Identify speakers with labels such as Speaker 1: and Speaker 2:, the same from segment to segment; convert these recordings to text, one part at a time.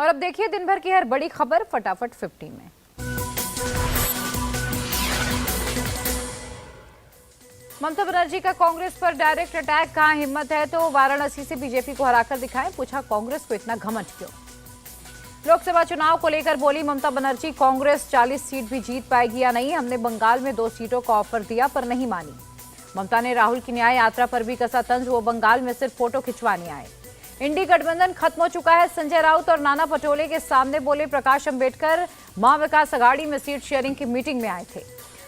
Speaker 1: और अब देखिए दिन भर की हर बड़ी खबर फटाफट 50 में। ममता बनर्जी का कांग्रेस पर डायरेक्ट अटैक, कहां हिम्मत है तो वाराणसी से बीजेपी को हराकर दिखाएं, पूछा कांग्रेस को इतना घमंड क्यों। लोकसभा चुनाव को लेकर बोली ममता बनर्जी, कांग्रेस 40 सीट भी जीत पाएगी या नहीं, हमने बंगाल में 2 सीटों का ऑफर दिया पर नहीं मानी। ममता ने राहुल की न्याय यात्रा पर भी कसा तंज, वो बंगाल में सिर्फ फोटो खिंचवाने आए। इंडी गठबंधन खत्म हो चुका है, संजय राउत और नाना पटोले के सामने बोले प्रकाश अंबेडकर, महाविकास अघाड़ी में सीट शेयरिंग की मीटिंग में आए थे।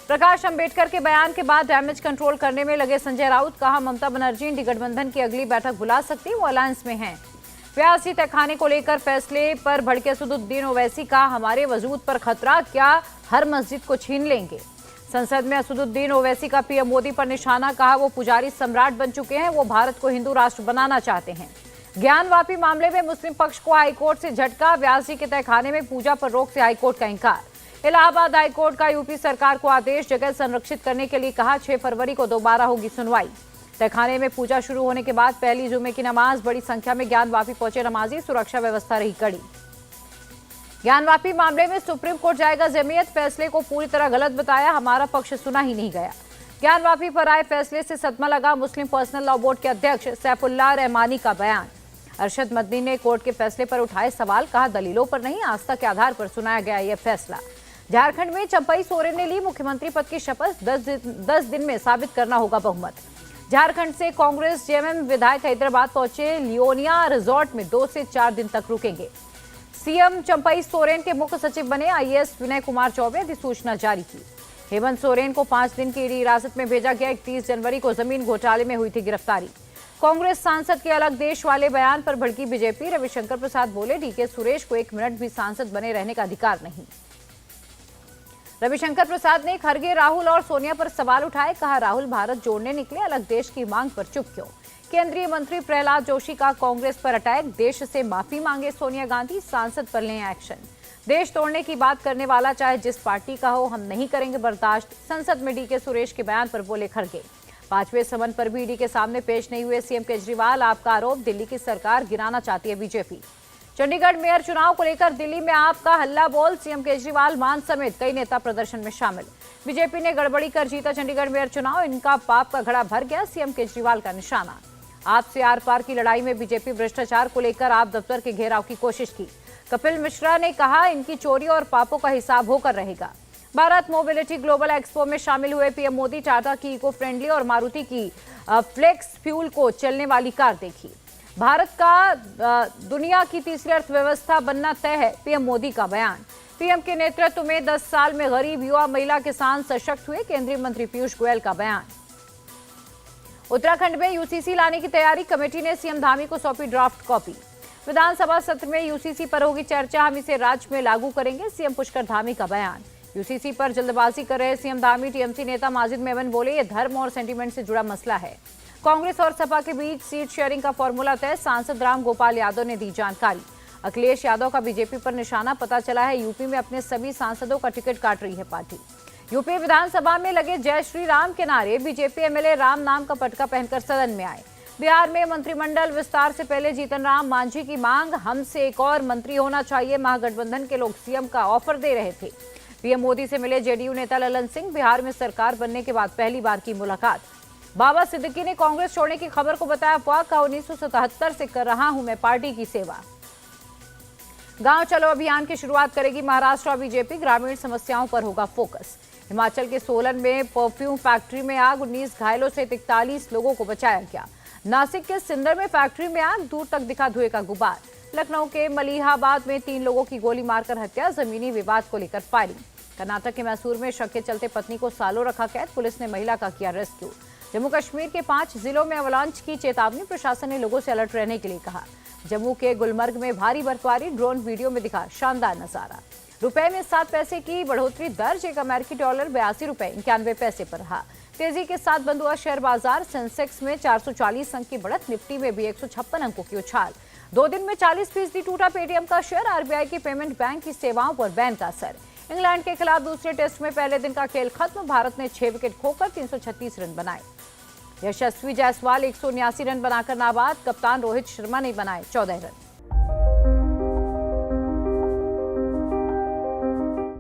Speaker 1: प्रकाश अंबेडकर के बयान के बाद डैमेज कंट्रोल करने में लगे संजय राउत, कहा ममता बनर्जी इंडी गठबंधन की अगली बैठक बुला सकती, वो अलायंस में हैं। व्यासी तहखाने को लेकर फैसले पर भड़के असदुद्दीन ओवैसी का हमारे वजूद पर खतरा, क्या हर मस्जिद को छीन लेंगे। संसद में असदुद्दीन ओवैसी का पीएम मोदी पर निशाना, कहा वो पुजारी सम्राट बन चुके हैं, वो भारत को हिंदू राष्ट्र बनाना चाहते हैं। ज्ञानवापी मामले में मुस्लिम पक्ष को हाईकोर्ट से झटका, व्यासी के तहखाने में पूजा पर रोक से हाईकोर्ट का इंकार। इलाहाबाद हाईकोर्ट का यूपी सरकार को आदेश, जगह संरक्षित करने के लिए कहा, 6 फरवरी को दोबारा होगी सुनवाई। तहखाने में पूजा शुरू होने के बाद पहली जुमे की नमाज, बड़ी संख्या में ज्ञानवापी पहुंचे नमाजी, सुरक्षा व्यवस्था रही कड़ी। ज्ञानवापी मामले में सुप्रीम कोर्ट जाएगा जमीयत, फैसले को पूरी तरह गलत बताया, हमारा पक्ष सुना ही नहीं गया। ज्ञानवापी पर आए फैसले से सदमा लगा, मुस्लिम पर्सनल लॉ बोर्ड के अध्यक्ष सैफुल्लाह रहमानी का बयान। अरशद मदनी ने कोर्ट के फैसले पर उठाए सवाल, कहा दलीलों पर नहीं आस्था के आधार पर सुनाया गया यह फैसला। झारखंड में चंपई सोरेन ने ली मुख्यमंत्री पद की शपथ, 10 दिन में साबित करना होगा बहुमत। झारखंड से कांग्रेस जेएमएम विधायक हैदराबाद पहुंचे, लियोनिया रिजॉर्ट में 2 से 4 दिन तक रुकेंगे। सीएम चंपई सोरेन के मुख्य सचिव बने आईएएस विनय कुमार चौबे, अधिसूचना जारी की। हेमंत सोरेन को 5 दिन की ईडी हिरासत में भेजा गया, 31 जनवरी को जमीन घोटाले में हुई थी गिरफ्तारी। कांग्रेस सांसद के अलग देश वाले बयान पर भड़की बीजेपी, रविशंकर प्रसाद बोले डीके सुरेश को 1 मिनट भी सांसद बने रहने का अधिकार नहीं। रविशंकर प्रसाद ने खरगे, राहुल और सोनिया पर सवाल उठाए, कहा राहुल भारत जोड़ने निकले, अलग देश की मांग पर चुप क्यों। केंद्रीय मंत्री प्रहलाद जोशी का कांग्रेस पर अटैक, देश से माफी मांगे सोनिया गांधी, सांसद पर लें एक्शन। देश तोड़ने की बात करने वाला चाहे जिस पार्टी का हो, हम नहीं करेंगे बर्दाश्त, संसद में डीके सुरेश के बयान पर बोले खरगे। 5वें समन पर भी ईडी के सामने पेश नहीं हुए सीएम केजरीवाल, आपका आरोप दिल्ली की सरकार गिराना चाहती है बीजेपी। चंडीगढ़ मेयर चुनाव को लेकर दिल्ली में आपका हल्ला बोल, सीएम केजरीवाल, मान समेत कई नेता प्रदर्शन में शामिल। बीजेपी ने गड़बड़ी कर जीता चंडीगढ़ मेयर चुनाव, इनका पाप का घड़ा भर गया, सीएम केजरीवाल का निशाना। आप से आर पार की लड़ाई में बीजेपी भ्रष्टाचार को लेकर आप दफ्तर के घेराव की कोशिश की। कपिल मिश्रा ने कहा इनकी चोरी और पापों का हिसाब होकर रहेगा। भारत मोबिलिटी ग्लोबल एक्सपो में शामिल हुए पीएम मोदी, टाटा की इको फ्रेंडली और मारुति की फ्लेक्स फ्यूल को चलने वाली कार देखी। भारत का दुनिया की तीसरी अर्थव्यवस्था बनना तय है, पीएम मोदी का बयान। पीएम के नेतृत्व में 10 साल में गरीब, युवा, महिला, किसान सशक्त हुए, केंद्रीय मंत्री पीयूष गोयल का बयान। उत्तराखंड में यूसीसी लाने की तैयारी, कमेटी ने सीएम धामी को सौंपी ड्राफ्ट कॉपी। विधानसभा सत्र में यूसीसी पर होगी चर्चा, हम इसे राज्य में लागू करेंगे, सीएम पुष्कर धामी का बयान। यूसीसी पर जल्दबाजी कर रहे सीएम धामी, टीएमसी नेता माजिद मेमन बोले ये धर्म और सेंटीमेंट से जुड़ा मसला है। कांग्रेस और सपा के बीच सीट शेयरिंग का फॉर्मूला तय, सांसद राम गोपाल यादव ने दी जानकारी। अखिलेश यादव का बीजेपी पर निशाना, पता चला है यूपी में अपने सभी सांसदों का टिकट काट रही है पार्टी। यूपी विधानसभा में लगे जय श्री राम के नारे, बीजेपी एमएलए राम नाम का पटका पहनकर सदन में आए। बिहार में मंत्रिमंडल विस्तार से पहले जीतन राम मांझी की मांग, हमसे एक और मंत्री होना चाहिए, महागठबंधन के लोग सीएम का ऑफर दे रहे थे। पीएम मोदी से मिले जेडीयू नेता ललन सिंह, बिहार में सरकार बनने के बाद पहली बार की मुलाकात। बाबा सिद्दीकी ने कांग्रेस छोड़ने की खबर को बताया अफवाह, कहा 1977 से कर रहा हूं मैं पार्टी की सेवा। गांव चलो अभियान की शुरुआत करेगी महाराष्ट्र और बीजेपी, ग्रामीण समस्याओं पर होगा फोकस। हिमाचल के सोलन में परफ्यूम फैक्ट्री में आग, 19 घायलों से 41 लोगों को बचाया गया। नासिक के सिंदर में फैक्ट्री में आग, दूर तक दिखा धुएं का गुबार। लखनऊ के मलिहाबाद में 3 लोगों की गोली मारकर हत्या, जमीनी विवाद को लेकर फायरिंग। कर्नाटक के मैसूर में शक के चलते पत्नी को सालों रखा कैद, पुलिस ने महिला का किया रेस्क्यू। जम्मू कश्मीर के 5 जिलों में अवलांच की चेतावनी, प्रशासन ने लोगों से अलर्ट रहने के लिए कहा। जम्मू के गुलमर्ग में भारी बर्फबारी, ड्रोन वीडियो में दिखा शानदार नजारा। रुपए में 7 पैसे की बढ़ोतरी दर्ज, एक अमेरिकी डॉलर 82 रुपए 91 पैसे पर रहा। तेजी के साथ बंद हुआ शेयर बाजार, सेंसेक्स में 440 अंक की बढ़त, निफ्टी में भी 156 अंकों की उछाल। 2 दिन में 40% टूटा पेटीएम का शेयर, आरबीआई की पेमेंट बैंक की सेवाओं पर बैन का असर। इंग्लैंड के खिलाफ दूसरे टेस्ट में पहले दिन का खेल खत्म, भारत ने 6 विकेट खोकर 336 रन बनाए। यशस्वी जायसवाल 179 रन बनाकर नाबाद, कप्तान रोहित शर्मा ने बनाए 14 रन।